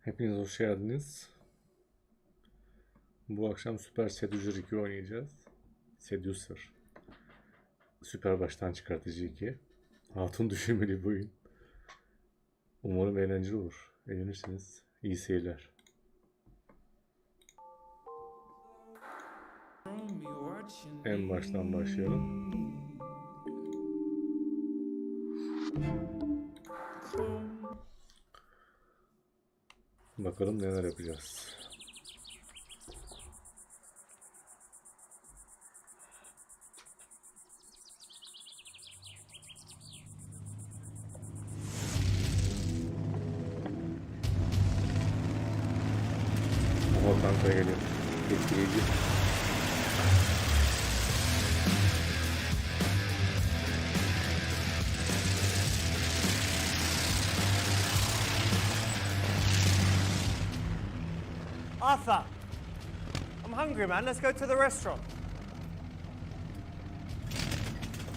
Hepiniz hoş geldiniz. Bu akşam Süper Seducer 2 oynayacağız. Seducer. Süper baştan çıkartıcı 2. Hatun Düşürmeli Oyun. Umarım eğlenceli olur. Eğlenirsiniz. İyi seyirler. En baştan başlayalım. Bakalım neler yapacağız. Ama kanka geliyor. Etkileyici. Arthur! I'm hungry, man. Let's go to the restaurant.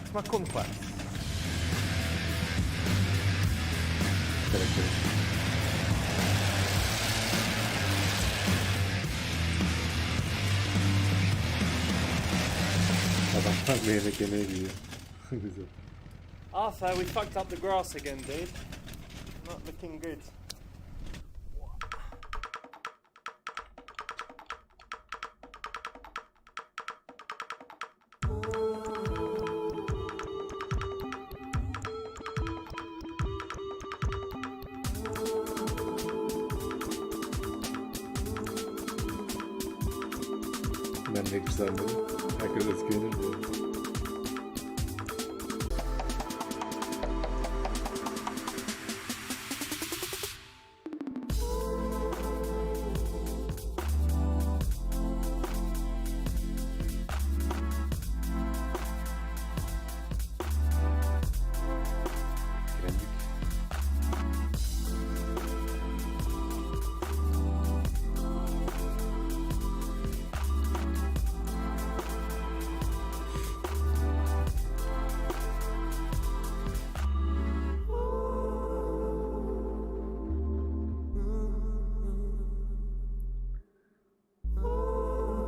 It's my kumquat. Adamlar bir yemek yemeye gidiyor. Güzel. Arthur, we fucked up the grass again, dude. Not looking good. Ben de güzeldim. Herkes etkilenir diyor.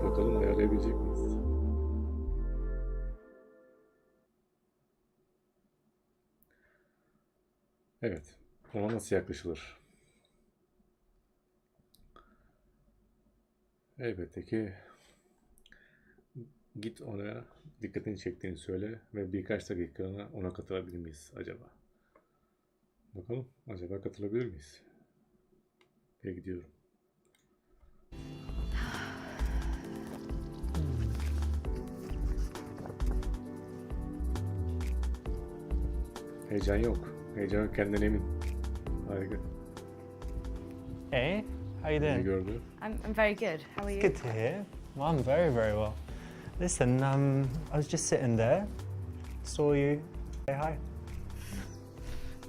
Bakalım ayarlayabilecek miyiz? Evet. Ona nasıl yaklaşılır? Elbette ki git ona dikkatini çektiğini söyle ve birkaç dakikalığına ona katılabilir miyiz acaba? Bakalım acaba katılabilir miyiz? Ve gidiyorum. Heyecan yok. Heyecan yok, kendinden emin. Harika. Hey, how you Ne doing? gördü? I'm very good. How are you? Good to hear. Well, I'm very, very well. Listen, I was just sitting there, saw you. Say hi.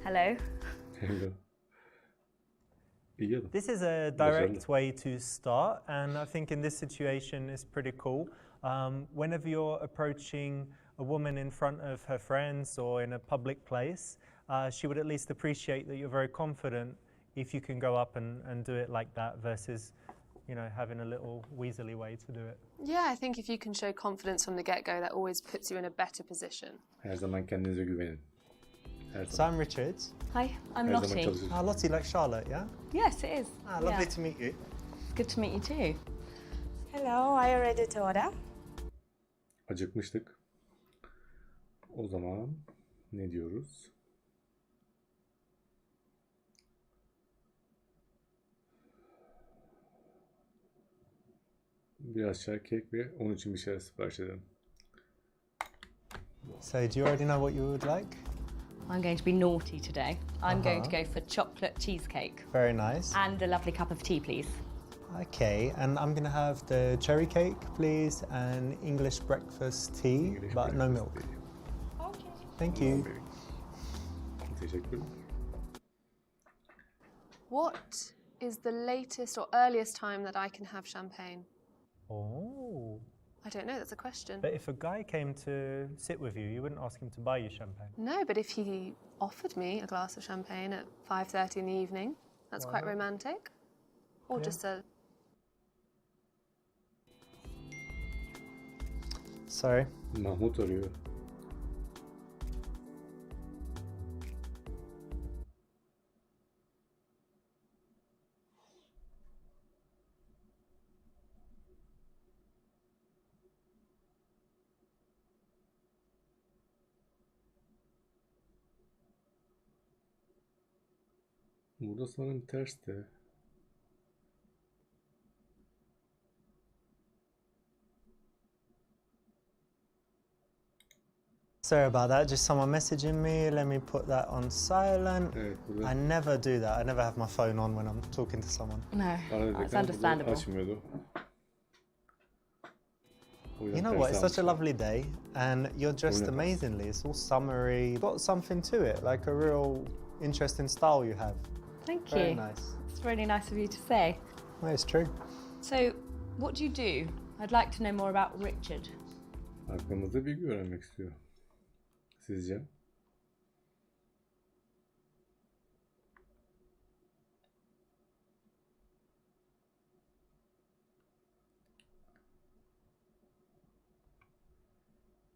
Hello. Hello. İyi adam. This is a Başarılı. direct way to start, and I think in this situation it's pretty cool. Whenever you're approaching a woman in front of her friends or in a public place, she would at least appreciate that you're very confident if you can go up and do it like that versus, you know, having a little weaselly way to do it. Yeah, I think if you can show confidence from the get-go, that always puts you in a better position. Her zaman kendinize güvenin. Her So zaman. I'm Richard. Hi, I'm Her zaman Lottie. çalışırsın. Lottie, like Charlotte, yeah? Yes, it is. Lovely Yeah. to meet you. Good to meet you too. Hello, are you ready to order? Acıkmıştık. O zaman ne diyoruz? Biraz çay, kek ve onun için bir şeyler sipariş edelim. So do you already know what you would like? I'm going to be naughty today. I'm going to go for chocolate cheesecake Very nice. and a lovely cup of tea, please. Okay, and I'm gonna have the cherry cake, please, and English breakfast tea, English but no breakfast milk. tea. Okay. Thank you. Teşekkür. What is the latest or earliest time that I can have champagne? Oh. I don't know, that's a question. But if a guy came to sit with you, you wouldn't ask him to buy you champagne. No, but if he offered me a glass of champagne at 5:30 in the evening, that's quite romantic. or just a... Sorry. Mahmut arıyor. Burada sanırım ters de. Sorry about that, just someone messaging me. Let me put that on silent. Evet, burada I never do that. I never have my phone on when I'm talking to someone. No, arada that's deklar understandable. açmıyordu. O yüzden You know ters what? It's such a almışım. lovely day, and you're dressed Oyuna bas. amazingly. It's all summery. Got something to it, like a real interesting style you have. Thank Very you. nice. It's really nice of you to say. Well, it's true. So, what do you do? I'd like to know more about Richard. Hakkımızda bilgi öğrenmek istiyor. Sizce?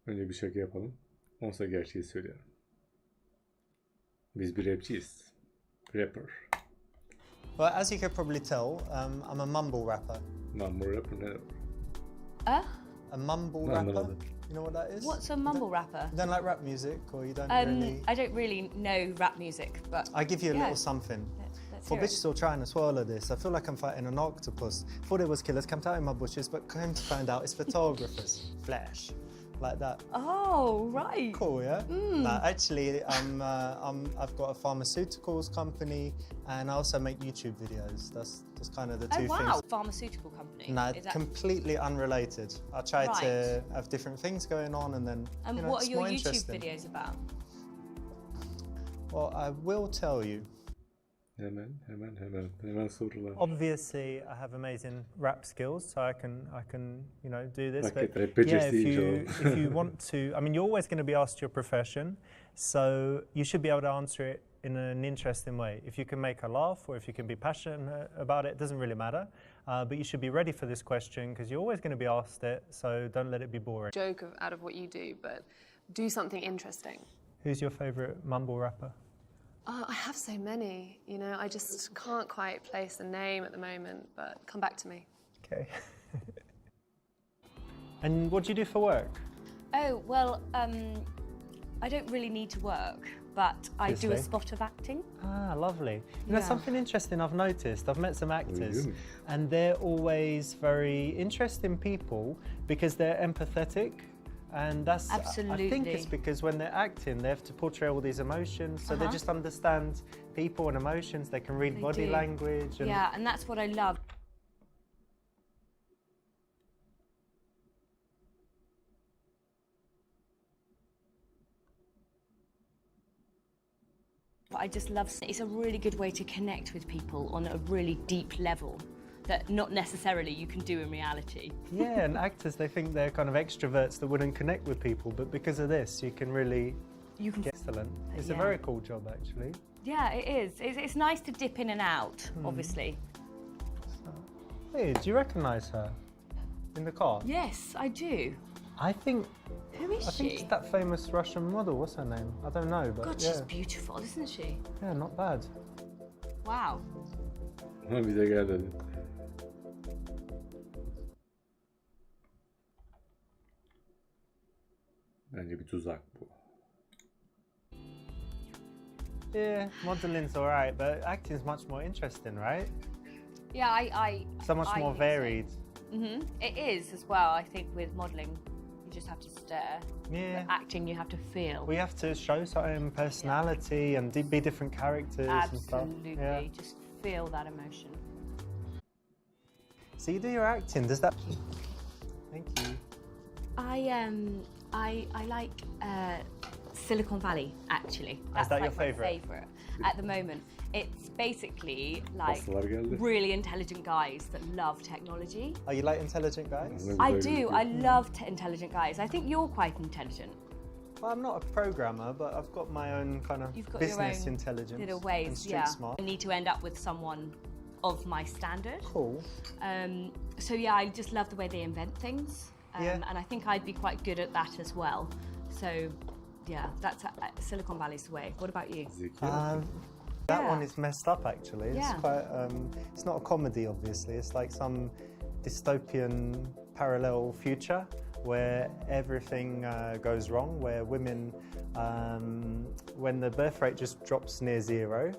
Önce bir şaka yapalım. Ondan sonra gerçeği söyleyelim. Biz bir rapçiyiz. Rapper. Well, as you could probably tell, I'm a mumble rapper. Mumble rapper ne? A mumble No, rapper? no. You know what that is? What's a mumble rapper? You don't like rap music, or you don't really... I don't really know rap music, but I give you a yeah. little something. Let's For hear it. bitches still trying to swallow this, I feel like I'm fighting an octopus. Thought it was killers camped out in my bushes, but came to find out it's photographers. Flash. Like that. Oh, right. Cool, yeah? Actually, I've got a pharmaceuticals company, and I also make YouTube videos. That's kind of the Oh, two wow. things. Pharmaceutical company. No, Is that... completely unrelated. I try to Right. have different things going on, and then And you know, what it's are your more YouTube interesting. videos about? Well, I will tell you. Hemen sorular. Obviously, I have amazing rap skills, so I can do this. Hakikaten But hep yeah, becerisi if you want to, I mean, you're always going to be asked your profession, so you should be able to answer it in an interesting way. If you can make a laugh, or if you can be passionate about it, it doesn't really matter. But you should be ready for this question because you're always going to be asked it, so don't let it be boring. joke out of what you do, but do something interesting. Who's your favourite mumble rapper? I have so many, I just can't quite place a name at the moment, but come back to me. Okay. And what do you do for work? Oh, well, I don't really need to work, but I do a Obviously. spot of acting. Ah, lovely. You know, Yeah. something interesting I've noticed, I've met some actors, Really? and they're always very interesting people because they're empathetic. And that's, I think it's Absolutely. because when they're acting, they have to portray all these emotions, so they just understand people and emotions, they can read They body do. language. And Yeah, and that's what I love. But I just love, it's a really good way to connect with people on a really deep level that not necessarily you can do in reality. Yeah, and actors, they think they're kind of extroverts that wouldn't connect with people, but because of this, you can really You can, get excellent. It's a Yeah. very cool job, actually. yeah, it is. It's nice to dip in and out, obviously. Hey, do you recognise her in the car? Yes, I do. I think Who is I think it's she? that famous Russian model. What's her name? I don't know, but God, yeah, she's beautiful, isn't she? yeah, not bad. Wow. Ha, bize gel dedi. Bence bir tuzak bu. Yeah, modeling's alright, but acting's much more interesting, right? Yeah, I So much I more think so. varied. It is as well. I think with modelling, you just have to stare. Yeah. But acting, you have to feel. We have to show certain personality and be different characters and stuff. Absolutely, Yeah. just feel that emotion. So you do your acting. Does that? Thank you. I like Silicon Valley actually. That's that your like my favourite? favourite at the moment. It's basically like Pastalar geldi. really intelligent guys that love technology. Oh, you like intelligent guys? Ne I güzel do. gözüküyor. I love intelligent guys. I think you're quite intelligent. Well, I'm not a programmer, but I've got my own kind of You've got your business own intelligence little and ways. street Yeah. smart. I need to end up with someone of my standard. Cool. So yeah, I just love the way they invent things. Yeah. And I think I'd be quite good at that as well. So yeah, that's Silicon Valley's the way. What about you? Zeki. That Yeah. one is messed up, actually. It's Yeah. quite. It's not a comedy, obviously. It's like some dystopian parallel future where everything goes wrong, where women, when the birth rate just drops near zero,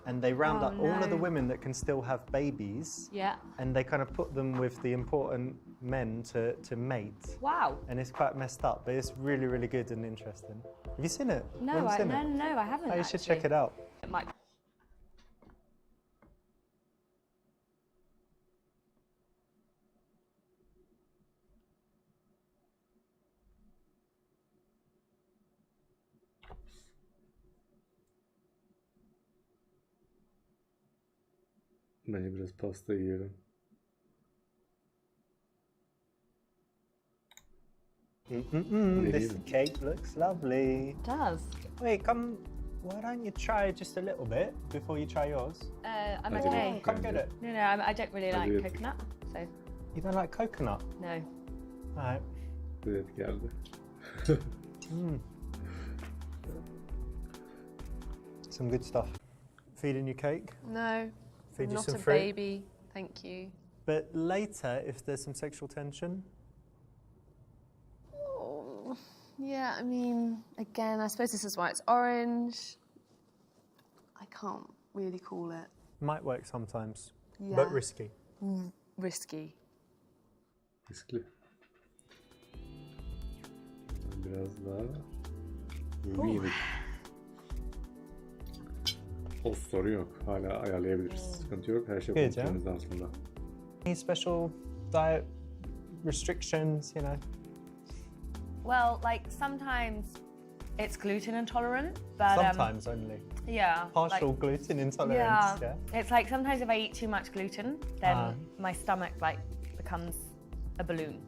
and they round Oh, up all of the no. women that can still have babies, Yeah. and they kind of put them with the important men to mate. Wow. And it's quite messed up, but it's really, really good and interesting. Have you seen it? No, You haven't I seen it? haven't. Oh, you should check it out. It might. Bence biraz pasta yiyelim. This cake looks lovely. It does. Wait, come. Why don't you try just a little bit before you try yours? I'm I okay. don't- Come get it. No, I don't really like did. coconut, so You don't like coconut? no. Alright. Evet geldi. Some good stuff. Feeding you cake, No, feed you not some a fruit. baby. Thank you. But later, if there's some sexual tension, Oh, yeah, I mean, again, I suppose this is why it's orange. I can't really call it might work sometimes, Yeah. but risky. risky. Riskli. Biraz daha yemek. O sorun yok. Hala ayarlayabiliriz. Sıkıntı yok. Her şey Good, kontrolümüzde aslında. Any special diet restrictions, you know? Well, like sometimes it's gluten intolerant, but Sometimes only. yeah, Partial like, gluten intolerance, yeah? It's like sometimes if I eat too much gluten, then Ah. my stomach like becomes a balloon.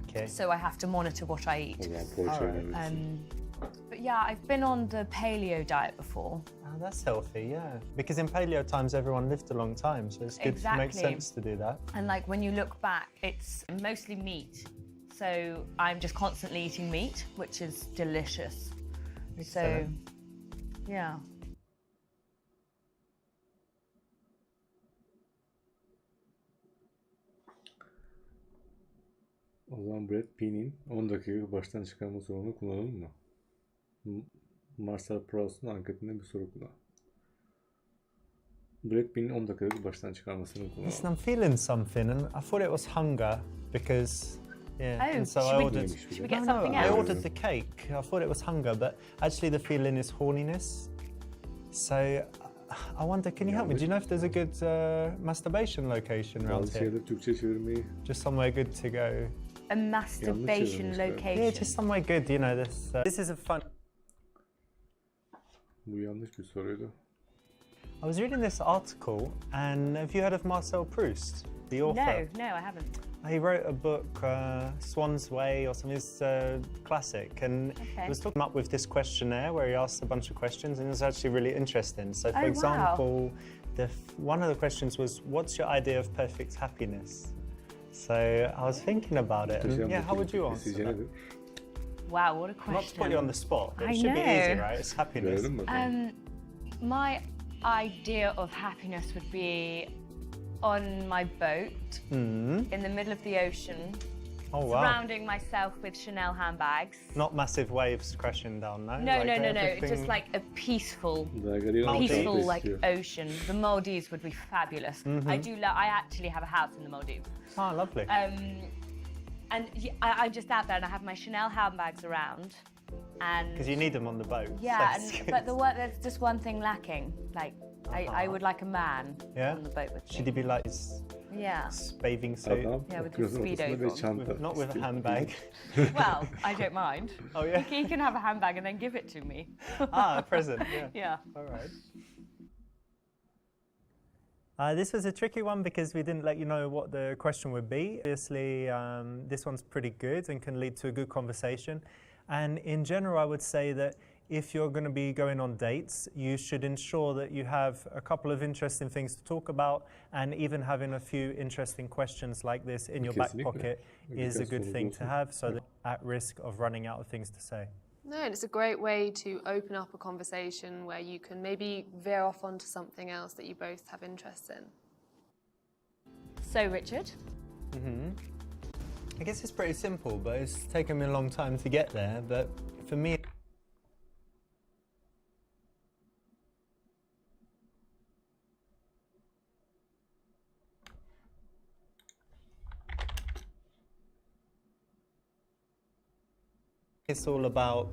Okay. So I have to monitor what I O eat. zaman poğaça Alright. öneririz. But yeah, I've been on the paleo diet before. Oh, that's healthy, yeah. Because in paleo times, everyone lived a long time, so it's good. It makes Exactly. sense to do that. And like when you look back, it's mostly meat. So I'm just constantly eating meat, which is delicious. So, Excellent. yeah. O zaman Brad Pitt'in 10 dakika baştan çıkarma sorunu kullanalım mı? Marcel Proust'un anketinde bir soru kullan. Brad Pitt'in 10 dakikalık baştan çıkarmasını Listen, kullanalım. I'm feeling something, and I thought it was hunger because, yeah. Oh, and so should I we- ordered. should we get No, something I else? ordered the cake. I thought it was hunger, but actually the feeling is horniness. So I wonder, can you help me? Do you know if there's a good masturbation location around Bazı here? şeyleri Türkçe çevirmeyi Just somewhere good to go. A masturbation çevirmişler. location. Yeah, just somewhere good. You know, this is a fun. bu yanlış bir soruydu. I was reading this article, and have you heard of Marcel Proust, the author? No, I haven't. He wrote a book, Swan's Way or something. It's a classic, and he was talking up with this questionnaire where he asked a bunch of questions, and it was actually really interesting. So, for Oh, wow. example, one of the questions was, "What's your idea of perfect happiness?" So I was thinking about it, and Muhteşem yeah, how mutluluk would you fikri answer sizce that? nedir? Wow, what a Not to question. put you on the spot, but I it should be easy, know. right? It's happiness. Görelim bakalım. My idea of happiness would be on my boat in the middle of the ocean, Oh wow! surrounding myself with Chanel handbags. Not massive waves crashing down, no. No, Like no, no, no. everything- Just like a peaceful, Dalgaları Maldives. peaceful almak like istiyor. ocean. The Maldives would be fabulous. I do love. I actually have a house in the Maldives. Oh, lovely. And I'm just out there and I have my Chanel handbags around. And Because you need them on the boat. yeah, That's and, good. but there's just one thing lacking. Like, I would like a man Yeah? on the boat with me. Should he be like his Yeah. bathing suit? Adam Yeah, with okyanusun the ortasında speedos bir on. çanta. Not with a handbag. Well, I don't mind. Oh yeah. He can have a handbag and then give it to me. Ah, a present. Yeah. Yeah. All right. This was a tricky one because we didn't let you know what the question would be. Obviously, this one's pretty good and can lead to a good conversation. And in general, I would say that if you're going to be going on dates, you should ensure that you have a couple of interesting things to talk about, and even having a few interesting questions like this in your back Kesinlikle. pocket is a Birkaç good soru thing to olsun. have, so that at risk of running out of things to say. No, and it's a great way to open up a conversation where you can maybe veer off onto something else that you both have interest in. So, Richard, I guess it's pretty simple, but it's taken me a long time to get there. But for me, it's all about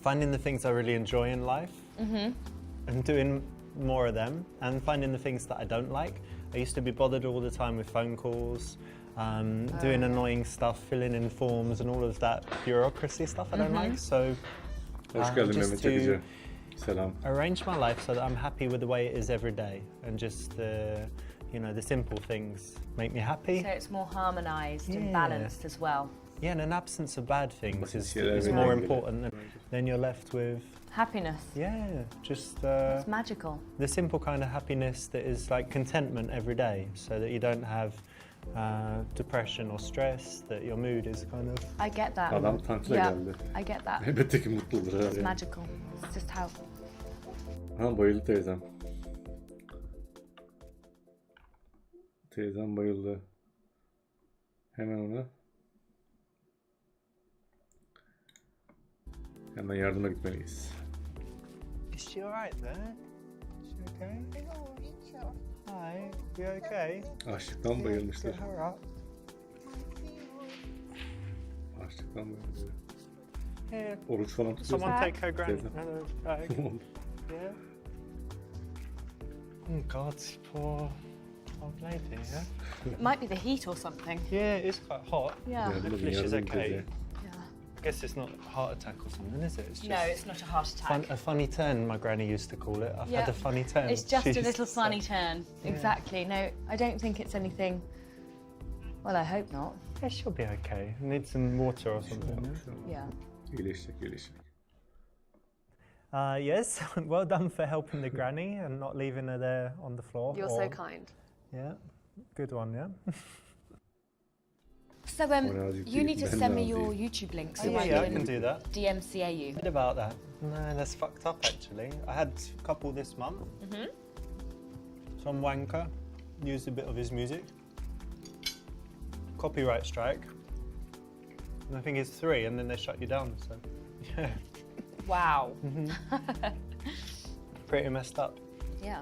finding the things I really enjoy in life and doing more of them, and finding the things that I don't like. I used to be bothered all the time with phone calls, doing annoying stuff, filling in forms and all of that bureaucracy stuff I don't like. So Hoş geldin just Mehmet to Çekici. Selam. arrange my life so that I'm happy with the way it is every day, and just the simple things make me happy. so it's more harmonised and Yeah. balanced as well. Yeah, and an absence of bad things Basit is şeyler more dengeli. important. Then you're left with, Happiness. just It's magical. the simple kind of happiness that is like contentment every day, so that you don't have depression or stress, that your mood is kind of... I get that. Adam tankla yeah, geldi. I get that. Elbette ki mutludur It's herhalde. magical. It's just how. Ha, bayıldı teyzem. Teyzem bayıldı. Hemen ona. Hemen yardıma gitmeliyiz. Is she alright there? Is she okay? Hi, you okay? Açlıktan bayılmışlar. Get her up. Açlıktan bayıldı. Here, Oruç falan tutuyorsun. someone take her Teyze. grandmother bag. Yeah. Oh God, poor old lady, yeah? It might be the heat or something. Yeah, it's quite hot. Yeah. Yardıma Hopefully gidin, she's yardıma okay. teyze. I guess it's not a heart attack or something, is it? It's just No, it's not a heart attack. a funny turn, my granny used to call it. I've Yeah. had a funny turn. It's just She a used little to say. funny turn. Exactly. No, I don't think it's anything. Well, I hope not. Yeah, she'll be okay. Need some water or something. Yeah. İyileşecek, iyileşecek. Yes, well done for helping the granny and not leaving her there on the floor. You're so kind. Yeah, good one, yeah. So, Birazcık you need to değil, send me ben your razıyım. YouTube links. Oh, so yeah, I yeah, I can can do that. DMCA you. What about that? No, that's fucked up actually. I had a couple this month. Some wanker used a bit of his music. Copyright strike. And I think it's 3, and then they shut you down. So, yeah, Wow. pretty messed up. Yeah.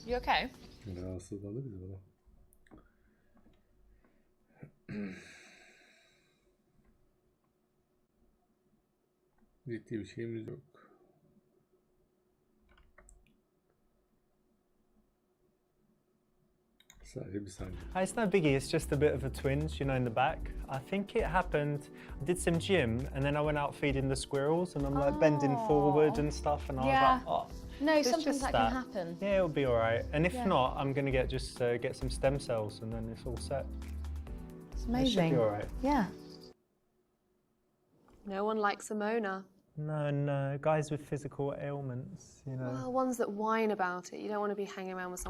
You okay? Rahatsızlandı bizi bana. Ciddi bir şeyimiz yok. Sadece bir saniye. It's no biggie, it's just a bit of a twinge, in the back. I think it happened, I did some gym, and then I went out feeding the squirrels, and I'm like bending forward and stuff, and I Yeah. was like, oh. No, It's sometimes just that that. can happen. Yeah, it'll be all right. And if Yeah. not, I'm going to get some stem cells, and then it's all set. It's It should amazing. be all right. Yeah. No one likes a moaner. No, guys with physical ailments, Well, ones that whine about it. You don't want to be hanging around with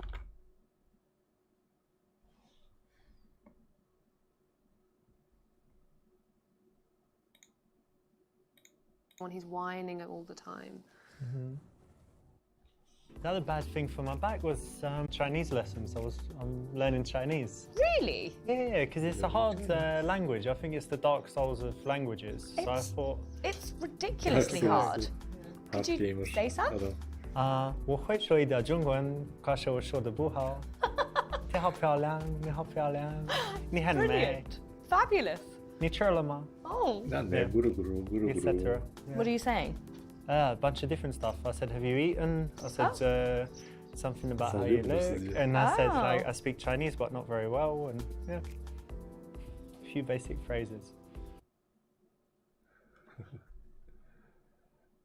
someone who's whining all the time. The other bad thing for my back was Chinese lessons. I'm learning Chinese. Really? Yeah, because it's a hard language. I think it's the dark souls of languages. So I It's- thought, It's ridiculously Haklısın, hard. haklısın. Hard Could you gamer say some? adam. 我会说一点中文，可是我说的不好。你好漂亮，你好漂亮，你很美， Brilliant. Fabulous. 你吃了吗 Oh. Lan ne Yeah. guru guru guru etc. guru. What are you saying? A bunch of different stuff. I said, have you eaten? I said something about how Sana you diyor, look. diyor. And I said, Oh. like, I speak Chinese, but not very well. And yeah, a few basic phrases.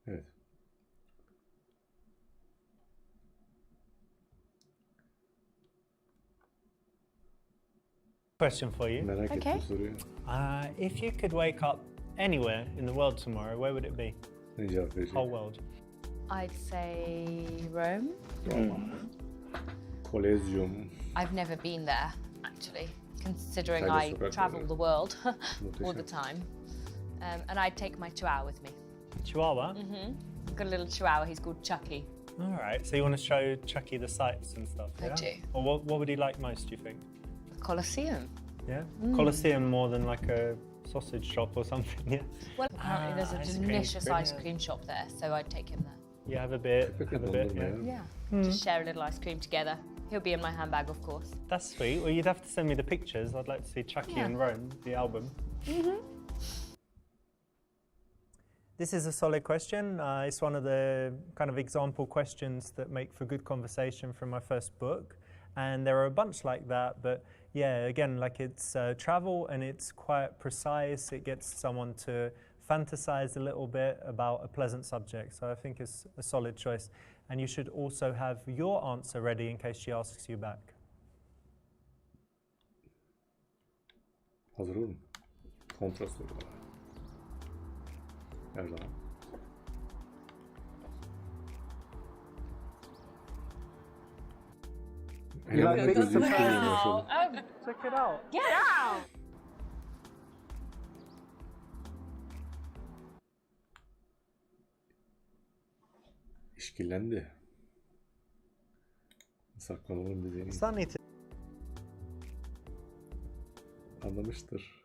Evet. Question for you. Merak Okay. ettim soruyu. If you could wake up anywhere in the world tomorrow, where would it be? Ne cevap verecek? Whole world. I'd say Rome. Kolezyum. I've never been there, actually, considering Sayda I sokakları. travel the world all the Muhteşem. time. And I'd take my chihuahua with me. Chihuahua? I've got a little chihuahua, he's called Chucky. All right, so you want to show Chucky the sights and stuff, I yeah? do. Or what would he like most, do you think? The Colosseum. Yeah? Colosseum more than like a sausage shop or something, yeah? Well, apparently there's a ice cream, delicious ice brilliant. cream shop there, so I'd take him there. You have a bit, have a bit, Dondurma yeah. ya. Just share a little ice cream together. He'll be in my handbag, of course. That's sweet. Well, you'd have to send me the pictures. I'd like to see Chucky Yeah. and Rome, the album. This is a solid question. It's one of the kind of example questions that make for good conversation from my first book. And there are a bunch like that, but yeah, again, like it's travel and it's quite precise. It gets someone to fantasize a little bit about a pleasant subject. So I think it's a solid choice. And you should also have your answer ready in case she asks you back. Hazır olun. Kontra sorular. Her zaman. Hemen like big gözüm surprise. kırmızı başladı. Check it out. Get out! İşkillendi. Saklanalım dediğini Sunny anlamıştır.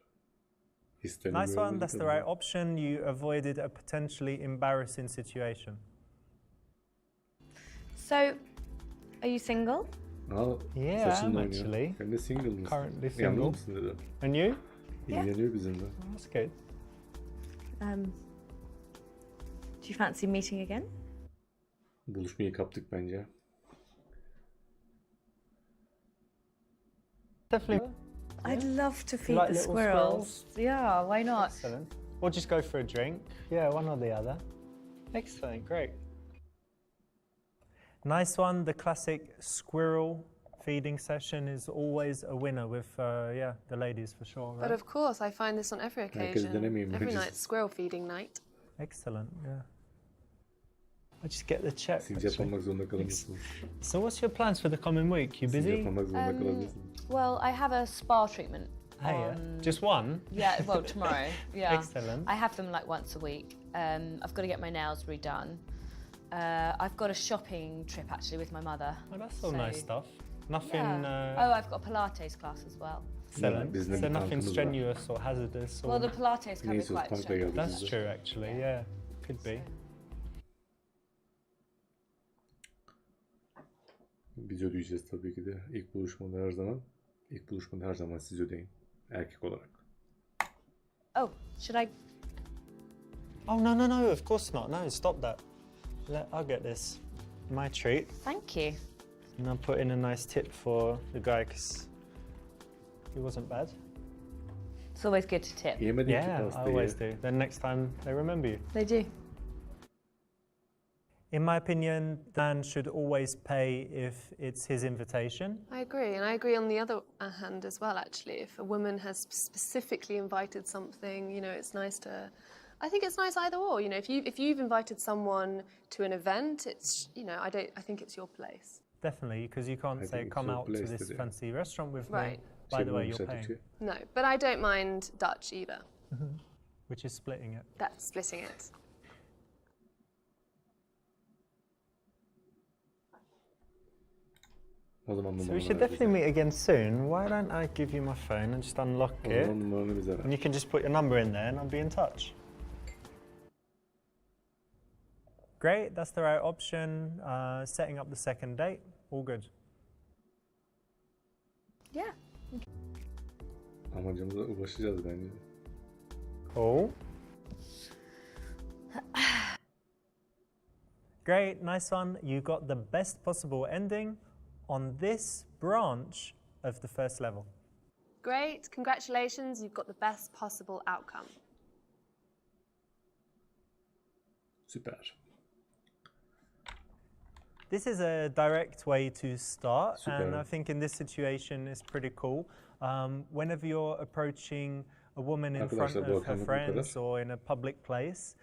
Hislerini Nice one, görmedi that's the tabii. right option. You avoided a potentially embarrassing situation. So, are you single? Aa, Yeah, saçınla I'm oynuyor. actually. Hem de single mısın? Currently Yalnız single. mısın dedi. And you? İlgileniyor bizimle. That's good. Do you fancy meeting again? Buluşmayı kaptık bence. Definitely. I'd love to feed like the little squirrels. Yeah, why not? Excellent. Or just go for a drink. Yeah, one or the other. Excellent, great. Nice one. The classic squirrel feeding session is always a winner with, yeah, the ladies for sure. Right? But of course, I find this on every Herkes occasion. denemeyeyim Every bence. night's squirrel feeding night. Excellent, yeah. I just get the check. Sincap actually. olmak zorunda kalabilirsiniz. So what's your plans for the coming week? You busy? Sincap olmak zorunda kalabilirsiniz. Well, I have a spa treatment. Hey, yeah. on- Just one? Yeah, well, tomorrow. Yeah. Excellent. I have them like once a week. I've got to get my nails redone. I've got a shopping trip actually with my mother. Oh, that's all So- nice stuff. Nothing, Yeah. Oh, I've got a Pilates class as well. excellent. Bizim de So bir nothing tankımız var. strenuous or hazardous or... Well, the Pilates can be Neyse, quite tankla strenuous. geldik That's biz de. true actually, yeah. Could be. Biz ödeyeceğiz tabii ki de. İlk buluşmada her zaman. İlk buluşmada her zaman siz ödeyin. Erkek olarak. Oh, should I? Oh, no, no, no, of course not. No, stop that. I'll get this. My treat. Thank you. And I'll put in a nice tip for the guy because he wasn't bad. It's always good to tip. Yemedik ki Yeah, I pastayı. always do. Then next time they remember you. They do. In my opinion, Dan should always pay if it's his invitation. I agree, and I agree on the other hand as well, actually. If a woman has specifically invited something, you know, it's nice to... I think it's nice either or, you know, if you've invited someone to an event, it's, you know, I think it's your place. Definitely, because you can't I say, think it's come your out to place this today. fancy restaurant with Right. me. By the way, you're Şey paying, Türkçe. No, but I don't mind Dutch either. which is splitting it. That's splitting it. O zaman So we numaranı should ver definitely bize. meet again soon. Why don't I give you my phone and just unlock O it? zaman numaranı bize ver. And you can just put your number in there and I'll be in touch. Great, that's the right option. Setting up the second date, all good. Yeah. Amacımıza ulaşacağız bence. Cool. Great, nice one. You got the best possible ending on this branch of the first level. Great, congratulations, you've got the best possible outcome. Süper. This is a direct way to start, Super. and I think in this situation it's pretty cool. Whenever you're approaching a woman in front Arkadaşlar, bu of her akşamlık bu friends kadar. or in a public place,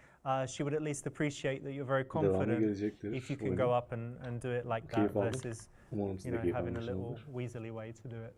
she would at least appreciate that you're very Devamı confident gelecektir. if you can oyunun. go up and do it like that Keyif aldım. versus Umarım siz you de know, keyif having a little almışsınızdır. weaselly way to do it.